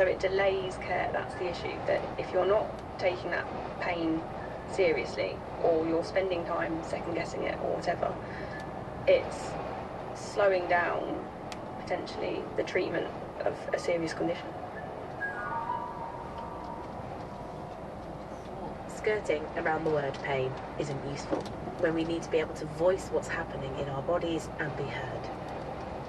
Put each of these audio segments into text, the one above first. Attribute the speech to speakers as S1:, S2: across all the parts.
S1: So it delays care. That's the issue, that if you're not taking that pain seriously, or you're spending time second guessing it or whatever, it's slowing down potentially the treatment of a serious condition.
S2: Skirting around the word pain isn't useful when we need to be able to voice what's happening in our bodies and be heard.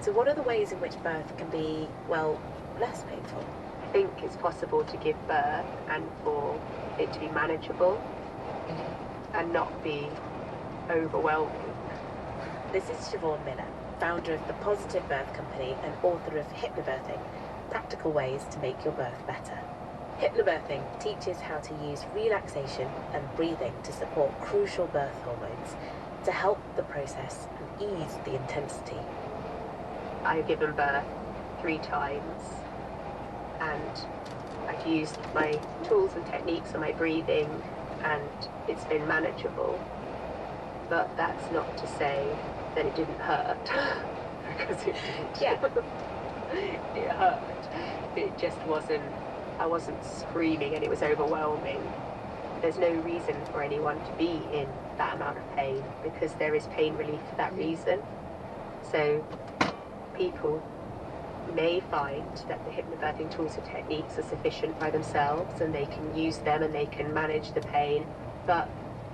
S2: So what are the ways in which birth can be, well, less painful?
S3: I think it's possible to give birth and for it to be manageable and not be overwhelming.
S2: This is Siobhan Miller, founder of the Positive Birth Company and author of Hypnobirthing, Practical Ways to Make Your Birth Better. Hypnobirthing teaches how to use relaxation and breathing to support crucial birth hormones to help the process and ease the intensity.
S3: I've given birth 3 times and I've used my tools and techniques on my breathing and it's been manageable. But that's not to say that it didn't hurt, because it did.
S2: Yeah.
S3: It hurt. It just wasn't, I wasn't screaming and it was overwhelming. There's no reason for anyone to be in that amount of pain because there is pain relief for that reason. So people may find that the hypnobirthing tools and techniques are sufficient by themselves and they can use them and they can manage the pain. But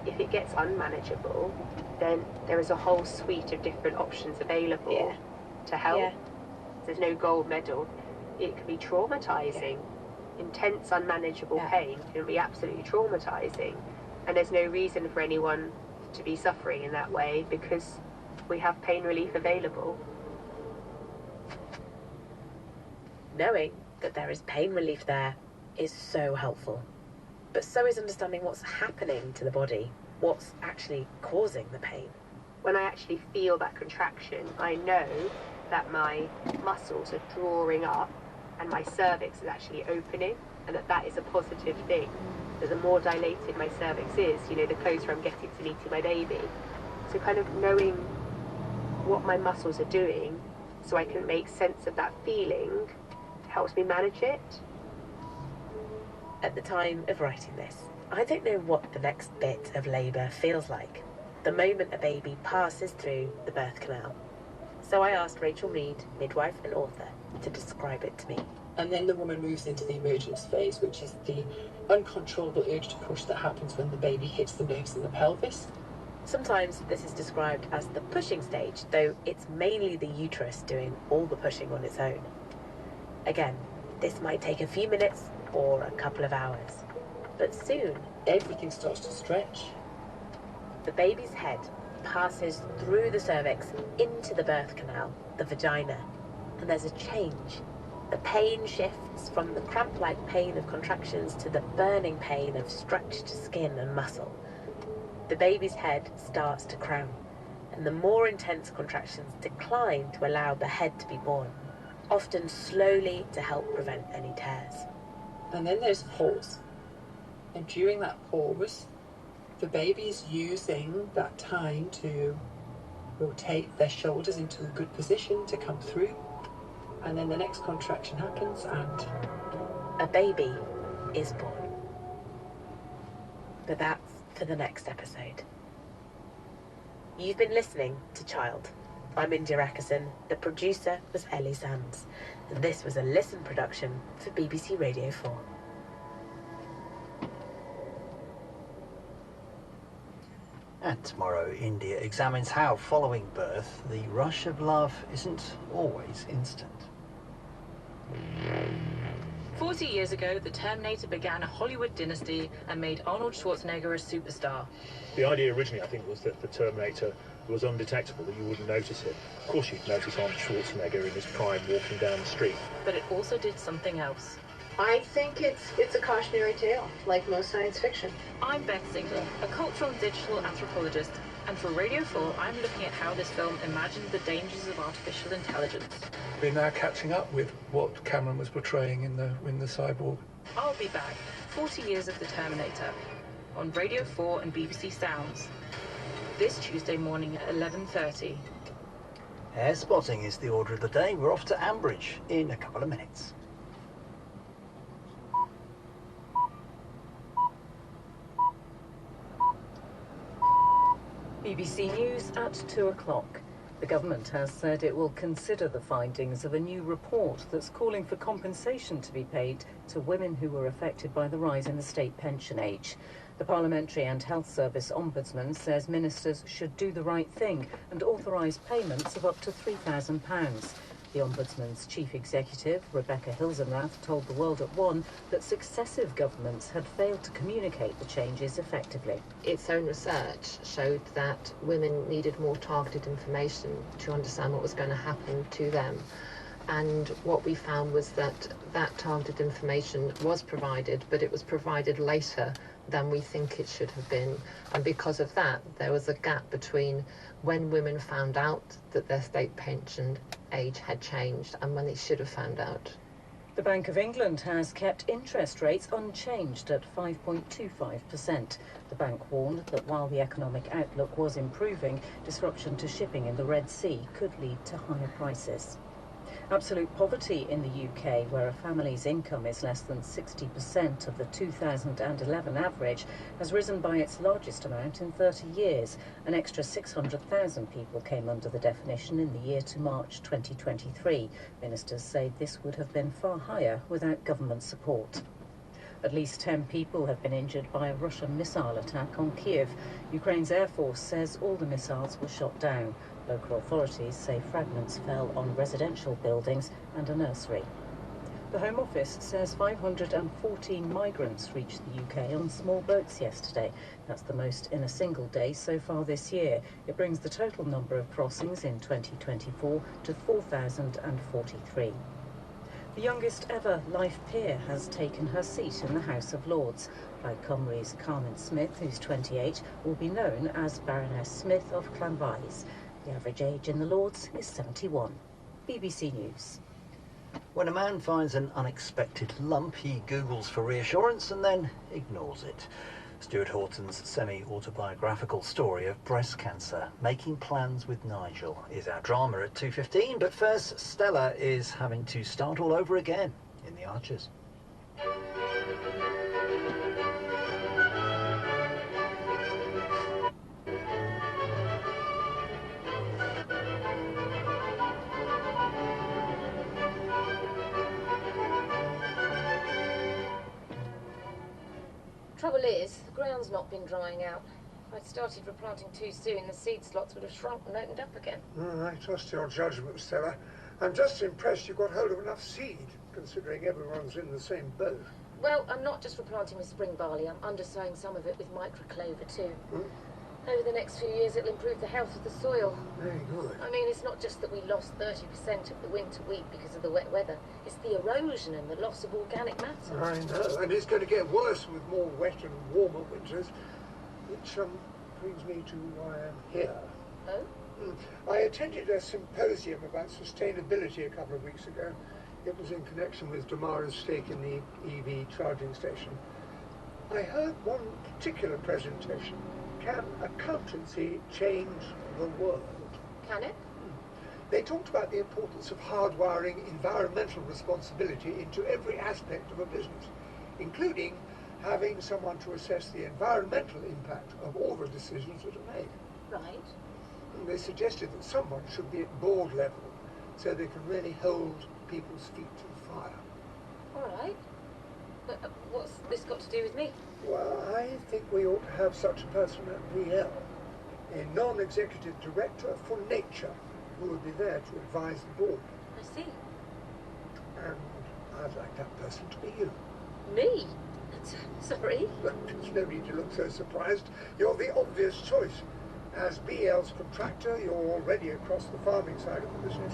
S3: if it gets unmanageable, then there is a whole suite of different options available to help. Yeah. There's no gold medal. It can be traumatizing. Intense, unmanageable pain can be absolutely traumatizing. And there's no reason for anyone to be suffering in that way because we have pain relief available.
S2: Knowing that there is pain relief there is so helpful. But so is understanding what's happening to the body, what's actually causing the pain.
S3: When I actually feel that contraction, I know that my muscles are drawing up and my cervix is actually opening, and that is a positive thing. That the more dilated my cervix is, you know, the closer I'm getting to meeting my baby. So kind of knowing what my muscles are doing so I can make sense of that feeling helps me manage it.
S2: At the time of writing this, I don't know what the next bit of labour feels like, the moment a baby passes through the birth canal. So I asked Rachel Reed, midwife and author, to describe it to me.
S4: And then the woman moves into the emergence phase, which is the uncontrollable urge to push that happens when the baby hits the nerves in the pelvis.
S2: Sometimes this is described as the pushing stage, though it's mainly the uterus doing all the pushing on its own. Again, this might take a few minutes or a couple of hours, but soon
S4: everything starts to stretch.
S2: The baby's head passes through the cervix into the birth canal, the vagina, and there's a change. The pain shifts from the cramp-like pain of contractions to the burning pain of stretched skin and muscle. The baby's head starts to cram, and the more intense contractions decline to allow the head to be born, often slowly to help prevent any tears.
S4: And then there's pause. And during that pause, the baby is using that time to rotate their shoulders into a good position to come through. And then the next contraction happens and
S2: a baby is born. But that's for the next episode. You've been listening to Child. I'm India Ackerson, the producer was Ellie Sands, and this was a Listen production for BBC Radio 4.
S5: And tomorrow, India examines how, following birth, the rush of love isn't always instant.
S6: 40 years ago, the Terminator began a Hollywood dynasty and made Arnold Schwarzenegger a superstar.
S7: The idea originally, I think, was that the Terminator was undetectable, that you wouldn't notice it. Of course you'd notice Arnold Schwarzenegger in his prime walking down the street.
S6: But it also did something else.
S8: I think it's a cautionary tale, like most science fiction.
S6: I'm Beth Ziegler, a cultural and digital anthropologist, and for Radio 4, I'm looking at how this film imagined the dangers of artificial intelligence.
S9: We're now catching up with what Cameron was portraying in the Cyborg.
S6: I'll be back, 40 years of the Terminator, on Radio 4 and BBC Sounds, this Tuesday morning at 11:30.
S5: Air spotting is the order of the day. We're off to Ambridge in a couple of minutes.
S10: BBC News at 2 o'clock. The government has said it will consider the findings of a new report that's calling for compensation to be paid to women who were affected by the rise in the state pension age. The Parliamentary and Health Service Ombudsman says ministers should do the right thing and authorise payments of up to £3,000. The Ombudsman's chief executive, Rebecca Hilsenrath, told The World at One that successive governments had failed to communicate the changes effectively.
S3: Its own research showed that women needed more targeted information to understand what was going to happen to them. And what we found was that that targeted information was provided, but it was provided later than we think it should have been. And because of that, there was a gap between when women found out that their state pension age had changed and when they should have found out.
S10: The Bank of England has kept interest rates unchanged at 5.25%. The bank warned that while the economic outlook was improving, disruption to shipping in the Red Sea could lead to higher prices. Absolute poverty in the UK, where a family's income is less than 60% of the 2011 average, has risen by its largest amount in 30 years. An extra 600,000 people came under the definition in the year to March 2023. Ministers say this would have been far higher without government support. At least 10 people have been injured by a Russian missile attack on Kiev. Ukraine's Air Force says all the missiles were shot down. Local authorities say fragments fell on residential buildings and a nursery. The Home Office says 514 migrants reached the UK on small boats yesterday. That's the most in a single day so far this year. It brings the total number of crossings in 2024 to 4,043. The youngest ever life peer has taken her seat in the House of Lords. Plaid Cymru's Carmen Smith, who's 28, will be known as Baroness Smith of Llanfaes. The average age in the Lords is 71. BBC News.
S5: When a man finds an unexpected lump, he Googles for reassurance and then ignores it. Stuart Horton's semi-autobiographical story of breast cancer, Making Plans with Nigel, is our drama at 2:15. But first, Stella is having to start all over again in The Archers.
S11: Trouble is, the ground's not been drying out. If I'd started replanting too soon, the seed slots would have shrunk and opened up again.
S12: I trust your judgment, Stella. I'm just impressed you got hold of enough seed, considering everyone's in the same boat.
S11: Well, I'm not just replanting with spring barley, I'm undersowing some of it with microclover too. Over the next few years, it'll improve the health of the soil.
S12: Very good.
S11: I mean, it's not just that we lost 30% of the winter wheat because of the wet weather. It's the erosion and the loss of organic matter.
S12: I know, and it's going to get worse with more wet and warmer winters, which brings me to why I'm here.
S11: Oh?
S12: I attended a symposium about sustainability a couple of weeks ago. It was in connection with Damara's stake in the EV charging station. I heard one particular presentation. Can accountancy change the world?
S11: Can it?
S12: They talked about the importance of hardwiring environmental responsibility into every aspect of a business, including having someone to assess the environmental impact of all the decisions that are made.
S11: Right.
S12: And they suggested that someone should be at board level so they can really hold people's feet to the fire.
S11: All right. But what's this got to do with me?
S12: Well, I think we ought to have such a person at VL, a non-executive director for nature, who would be there to advise the board.
S11: I see.
S12: And I'd like that person to be you.
S11: Me? Sorry?
S12: There's no need to look so surprised. You're the obvious choice. As BL's contractor, you're already across the farming side of the business.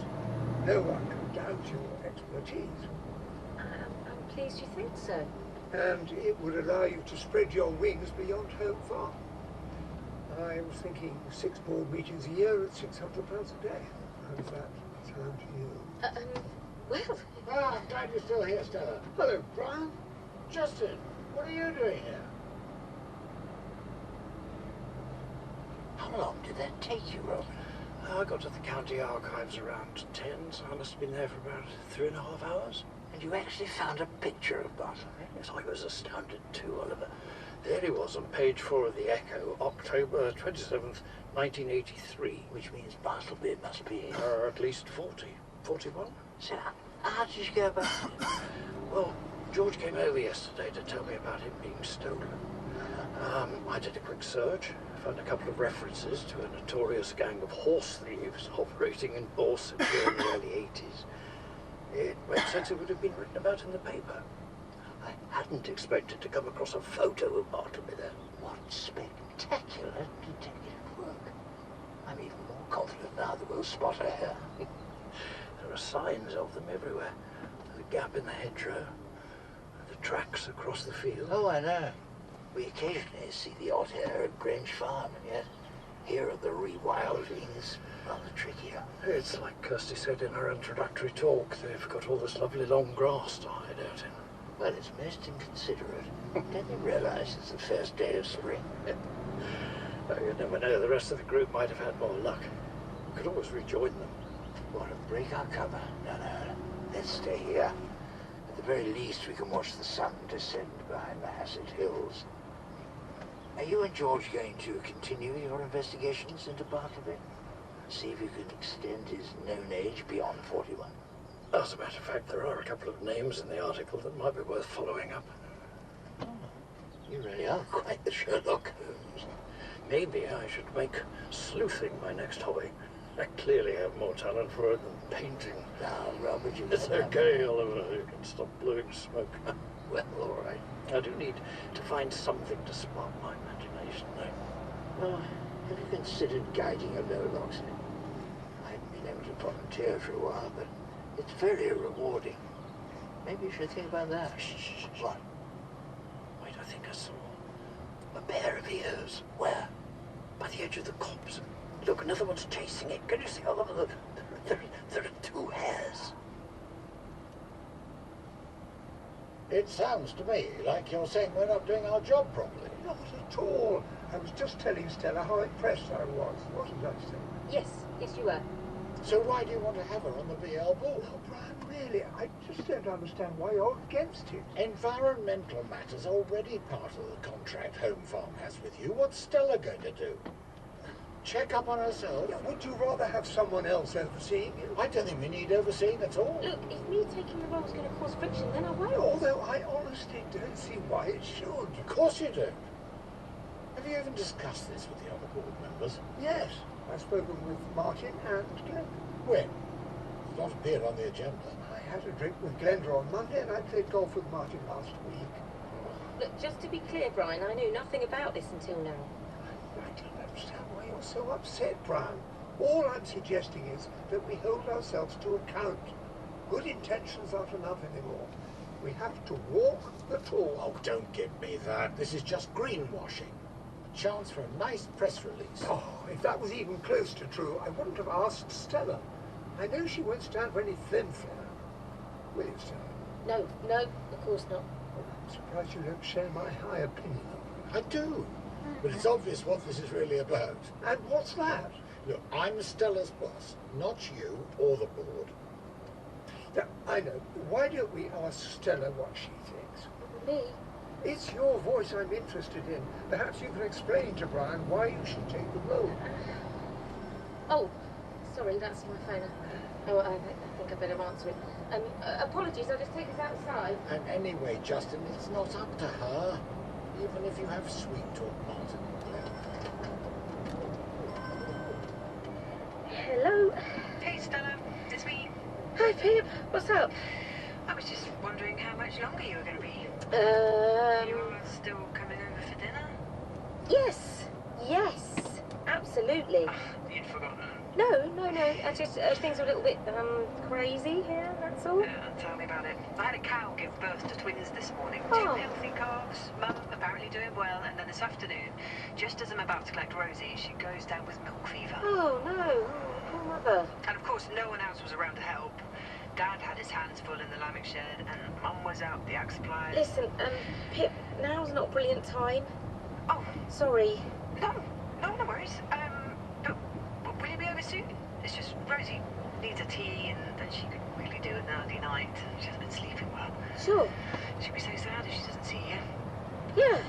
S12: No one can doubt your expertise.
S11: I'm pleased you think so.
S12: And it would allow you to spread your wings beyond Home Farm. I was thinking 6 board meetings a year at £600 a day. How does that sound to you?
S11: Well...
S13: I'm glad you're still here, Stella. Hello, Brian. Justin, what are you doing here?
S14: How long did that take you, Rob?
S13: I got to the county archives around 10, so I must have been there for about 3.5 hours.
S14: And you actually found a picture of Bartleby?
S13: Yes, I was astounded too, Oliver.
S14: There he was on page 4 of the Echo, October 27th, 1983.
S13: Which means Bartleby must be...
S14: At least 40. 41?
S13: So, how did you go about it?
S14: Well, George came over yesterday to tell me about him being stolen. I did a quick search, found a couple of references to a notorious gang of horse thieves operating in Dorset during the early 80s. It made sense it would have been written about in the paper. I hadn't expected to come across a photo of Bartleby there.
S13: What spectacular detective work. I'm even more confident now that we'll spot her here.
S14: There are signs of them everywhere. The gap in the hedgerow, the tracks across the field.
S13: Oh, I know. We occasionally see the odd hare at Grange Farm, and yet here at the rewilding is rather trickier.
S14: It's like Kirsty said in her introductory talk. They've got all this lovely long grass to hide out in.
S13: Well, it's most inconsiderate. Don't they realise it's the first day of spring?
S14: Oh, you never know. The rest of the group might have had more luck. We could always rejoin them.
S13: What, and break our cover? No. Let's stay here. At the very least, we can watch the sun descend behind the Hassett Hills. Are you and George going to continue your investigations into Bartleby? See if you can extend his known age beyond 41?
S14: As a matter of fact, there are a couple of names in the article that might be worth following up.
S13: Oh, you really are quite the Sherlock Holmes.
S14: Maybe I should make sleuthing my next hobby. I clearly have more talent for it than painting.
S13: Now, Robert, you...
S14: It's okay, Oliver. You can stop blowing smoke.
S13: Well, all right.
S14: I do need to find something to spark my imagination, though.
S13: Well, have you considered guiding a low Loxley? I haven't been able to volunteer for a while, but it's very rewarding. Maybe you should think about that.
S14: Shh.
S13: What?
S14: Wait, I think I saw a pair of ears.
S13: Where?
S14: By the edge of the copse. Look, another one's chasing it. Can you see all of them? There are two hares.
S13: It sounds to me like you're saying we're not doing our job properly.
S12: Not at all. I was just telling Stella how impressed I was, wasn't I, Stella?
S11: Yes, you were.
S13: So why do you want to have her on the BL board?
S12: Oh, Brian, really, I just don't understand why you're against it.
S13: Environmental matters are already part of the contract Home Farm has with you. What's Stella going to do? Check up on herself?
S12: Yeah, would you rather have someone else overseeing you?
S13: I don't think we need overseeing at all.
S11: Look, if me taking the role is going to cause friction, then I won't.
S12: Although I honestly don't see why it should.
S13: Of course you do. Have you even discussed this with the other board members?
S12: Yes, I've spoken with Martin and Glenn.
S13: When? It's not appeared on the agenda.
S12: I had a drink with Glenda on Monday and I played golf with Martin last week.
S11: Look, just to be clear, Brian, I knew nothing about this until now.
S12: I don't understand why you're so upset, Brian. All I'm suggesting is that we hold ourselves to account. Good intentions aren't enough anymore. We have to walk the talk.
S13: Oh, don't give me that. This is just greenwashing. A chance for a nice press release.
S12: Oh, if that was even close to true, I wouldn't have asked Stella. I know she won't stand for any flim-flam. Will you, Stella?
S11: No, of course not.
S12: Oh, I'm surprised you don't share my high opinion of her.
S13: I do. But it's obvious what this is really about.
S12: And what's that?
S13: Look, I'm Stella's boss, not you or the board.
S12: Now, I know. Why don't we ask Stella what she thinks?
S11: Me?
S12: It's your voice I'm interested in. Perhaps you can explain to Brian why you should take the role.
S11: Oh, sorry, that's my phone. Oh, I think I better answer it. Apologies, I'll just take us outside.
S13: And anyway, Justin, it's not up to her. Even if you have sweet talk, Martin and Glenn.
S11: Hello?
S6: Hey, Stella. It's me.
S11: Hi, Pip. What's up?
S6: I was just wondering how much longer you were going to be. You're still coming over for dinner?
S11: Yes, absolutely.
S6: You'd forgotten.
S11: No. I just, things are a little bit, crazy here, that's all.
S6: Tell me about it. I had a cow give birth to twins this morning.
S11: Oh.
S6: 2 healthy calves. Mum apparently doing well, and then this afternoon, just as I'm about to collect Rosie, she goes down with milk fever.
S11: Oh, no. Poor mother.
S6: And of course, no one else was around to help. Dad had his hands full in the lambing shed, and Mum was out the ag supplies.
S11: Listen, Pip, now's not a brilliant time.
S6: Oh.
S11: Sorry.
S6: No worries. But will you be over soon? It's just Rosie needs a tea, and then she could really do an early night. She hasn't been sleeping well.
S11: Sure.
S6: She'll be so sad if she doesn't see you.
S11: Yeah,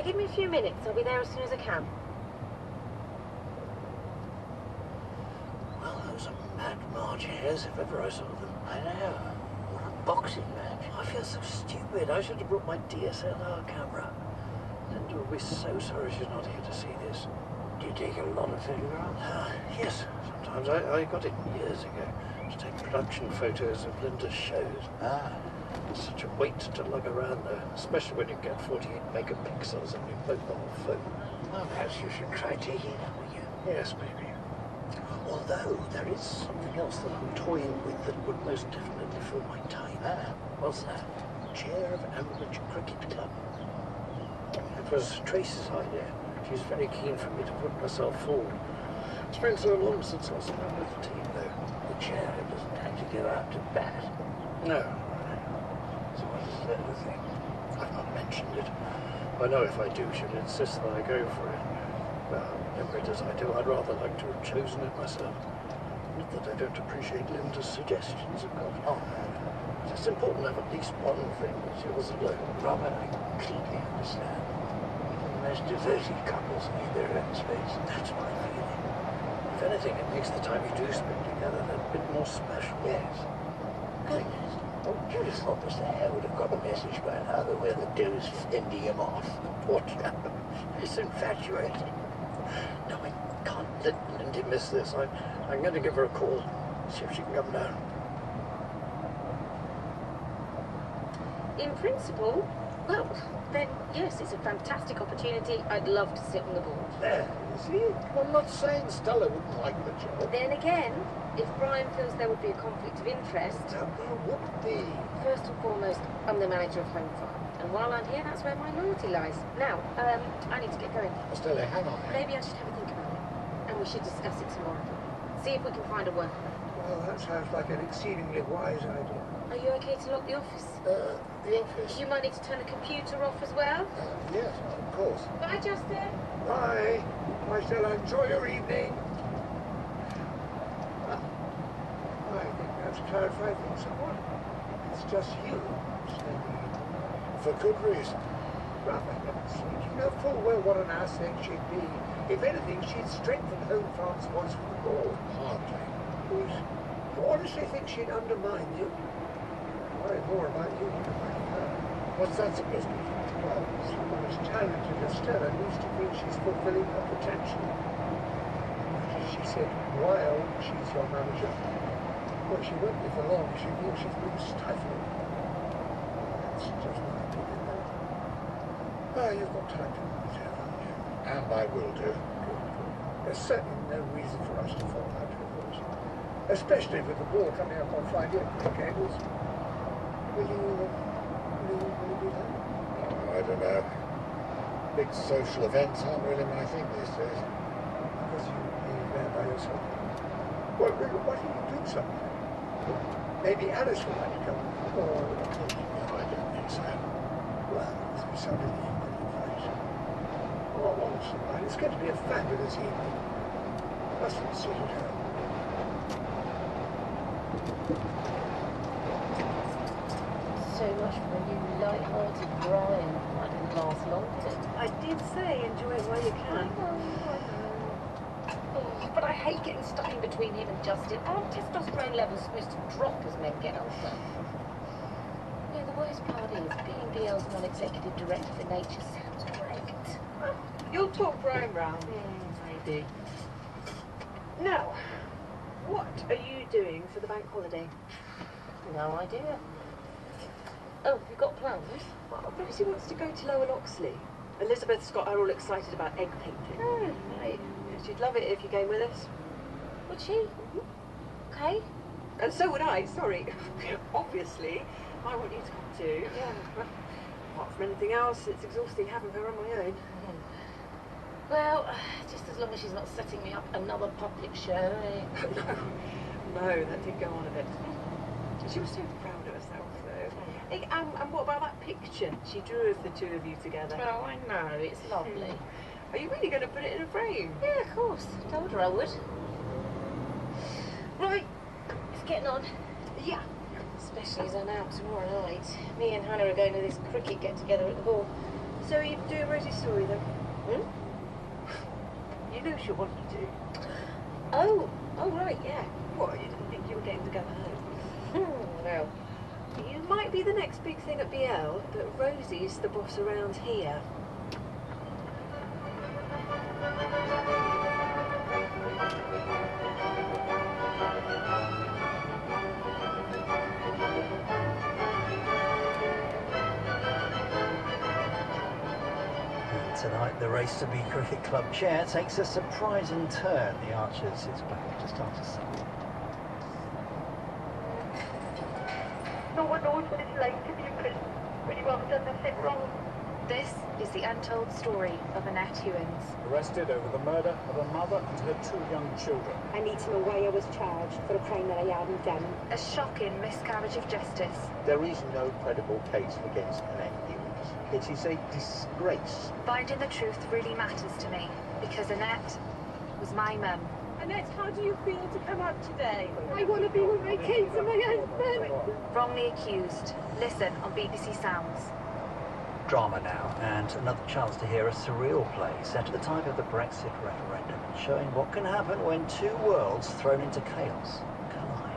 S11: Hey, give me a few minutes. I'll be there as soon as I can.
S14: Well, those are mad March hares if ever I saw them.
S13: I know. What a boxing match.
S14: I feel so stupid. I should have brought my DSLR camera. Linda will be so sorry she's not here to see this.
S13: Do you take a lot of photographs?
S14: Yes, sometimes. I got it years ago to take production photos of Linda's shows. It's such a weight to lug around though, especially when you get 48 megapixels on your mobile phone.
S13: Well, perhaps you should try taking it with you.
S14: Yes, maybe. Although there is something else that I'm toying with that would most definitely fill my time.
S13: What's that?
S14: Chair of Amateur Cricket Club. It was Trace's idea. She's very keen for me to put myself forward. It's been so long since I was a member of the team, though.
S13: The chair doesn't have to go out to bat.
S14: No.
S13: So what is the other thing?
S14: I've not mentioned it. I know if I do, she'll insist that I go for it. Well, every as I do, I'd rather like to have chosen it myself. Not that I don't appreciate Linda's suggestions, of course.
S13: Oh,
S14: it's important to have at least one thing that's yours alone.
S13: Robert, I completely understand. The most devoted couples need their own space.
S14: That's my feeling. If anything, it makes the time you do spend together that bit more special.
S13: Yes. Goodness. Oh, you'd have thought Mr. Hare would have got a message by now that we're the do's fending him off.
S14: What? He's infatuated. No, I can't let Lindy miss this. I'm going to give her a call, see if she can come down.
S11: In principle, well, then yes, it's a fantastic opportunity. I'd love to sit on the board.
S14: There, you see? I'm not saying Stella wouldn't like the job.
S11: But then again, if Brian feels there would be a conflict of interest...
S14: There would be.
S11: First and foremost, I'm the manager of Home Farm. And while I'm here, that's where my loyalty lies. Now, I need to get going.
S14: Stella, hang on.
S11: Maybe I should have a think about it. And we should discuss it tomorrow. See if we can find a workaround.
S12: Well, that sounds like an exceedingly wise idea.
S11: Are you okay to lock the office?
S14: The office?
S11: You might need to turn the computer off as well.
S14: Yes, of course.
S11: Bye, Justin.
S12: Bye. I shall enjoy your evening. I think that's clarified things somewhat. It's just you standing in.
S14: For good reason.
S12: Rather, you know full well what an asset she'd be. If anything, she'd strengthen Home Farm's voice for the board.
S14: Hardly.
S12: You honestly think she'd undermine you? Worry more about you than about her.
S14: What's that supposed to mean?
S12: Well, someone as talented as Stella needs to feel she's fulfilling her potential. As she said, while she's your manager, well, she won't be for long. She feels she's being stifled. That's just my opinion, though. Well, you've got time to move it, haven't you?
S14: And I will do.
S12: There's certainly no reason for us to fall out of it, especially with the ball coming up on Friday at the Gables. Will you do that?
S14: Oh, I don't know. Big social events aren't really my thing these days.
S12: Because you're there by yourself. Well, why don't you do something? Maybe Alice would like to come. Or...
S14: No, I don't think so.
S12: Well, it's be something you can invite. Oh, honestly, man, it's going to be a fabulous evening. Mustn't sit at home.
S11: So much for a new light-hearted Brian. That didn't last long, did it?
S2: I did say enjoy it while you can.
S11: Oh, but I hate getting stuck in between him and Justin. Aren't testosterone levels supposed to drop as men get older? No, the worst part is being BL's non-executive director for Nature sounds great.
S2: You'll talk Brian round.
S11: Maybe.
S2: Now, what are you doing for the bank holiday?
S11: No idea. Oh, you got plans?
S2: Well, Rosie wants to go to Lower Loxley. Elizabeth's got her all excited about egg painting.
S11: Oh, right.
S2: She'd love it if you came with us.
S11: Would she? Okay.
S2: And so would I, sorry. Obviously, I want you to come too. Yeah. Apart from anything else, it's exhausting having her on my own.
S11: Well, just as long as she's not setting me up another puppet show, eh?
S2: No, that did go on a bit. She was so proud of herself, though. Hey, and what about that picture she drew of the two of you together?
S11: Oh, I know, it's lovely.
S2: Are you really going to put it in a frame?
S11: Yeah, of course. Told her I would. Right, it's getting on.
S2: Yeah.
S11: Especially as I'm out tomorrow night. Me and Hannah are going to this cricket get-together at the hall.
S8: So are you doing Rosie's story then?
S3: You know she'll want you to.
S8: Oh right, yeah. What, you didn't think you were getting to go home? Well, you might be the next big thing at BL, but Rosie's the boss around here.
S5: Tonight, the race to be Cricket Club chair takes a surprising turn. The Archer sits back just after supper.
S15: No one knows what it's like to be in prison when you haven't done nothing wrong.
S16: This is the untold story of Annette Hewins.
S17: Arrested over the murder of a mother and her 2 young children.
S18: I need to know why I was charged for a crime that I hadn't done.
S16: A shocking miscarriage of justice.
S19: There is no credible case against Annette Hewins. It is a disgrace.
S16: Finding the truth really matters to me, because Annette was my mum.
S18: Annette, how do you feel to come out today? I want to be with my kids and my husband.
S16: Wrongly accused. Listen on BBC Sounds.
S5: Drama now, and another chance to hear a surreal play set at the time of the Brexit referendum, showing what can happen when 2 worlds thrown into chaos collide.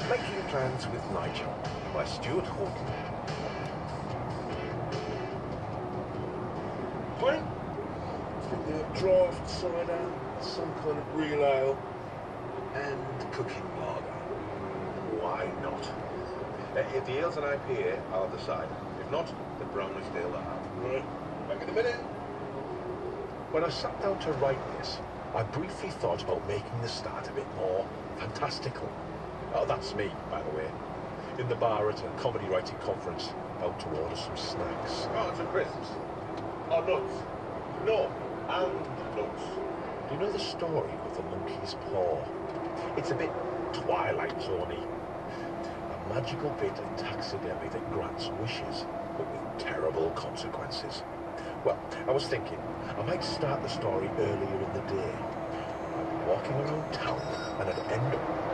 S20: Making Plans with Nigel by Stuart Horton.
S21: Pint? Draft cider, some kind of real ale, and cooking lager.
S20: Why not? If the ale's an IPA, I'll have the cider. If not, the brown is still have.
S21: Right. Back in a minute.
S20: When I sat down to write this, I briefly thought about making the start a bit more fantastical. Oh, that's me, by the way. In the bar at a comedy writing conference, about to order some snacks.
S21: Oh, some crisps. Oh, nuts. No, and nuts.
S20: Do you know the story of the monkey's paw? It's a bit Twilight Zone-y. A magical bit of taxidermy that grants wishes, but with terrible consequences. Well, I was thinking, I might start the story earlier in the day. I'd be walking around town, and I'd end up...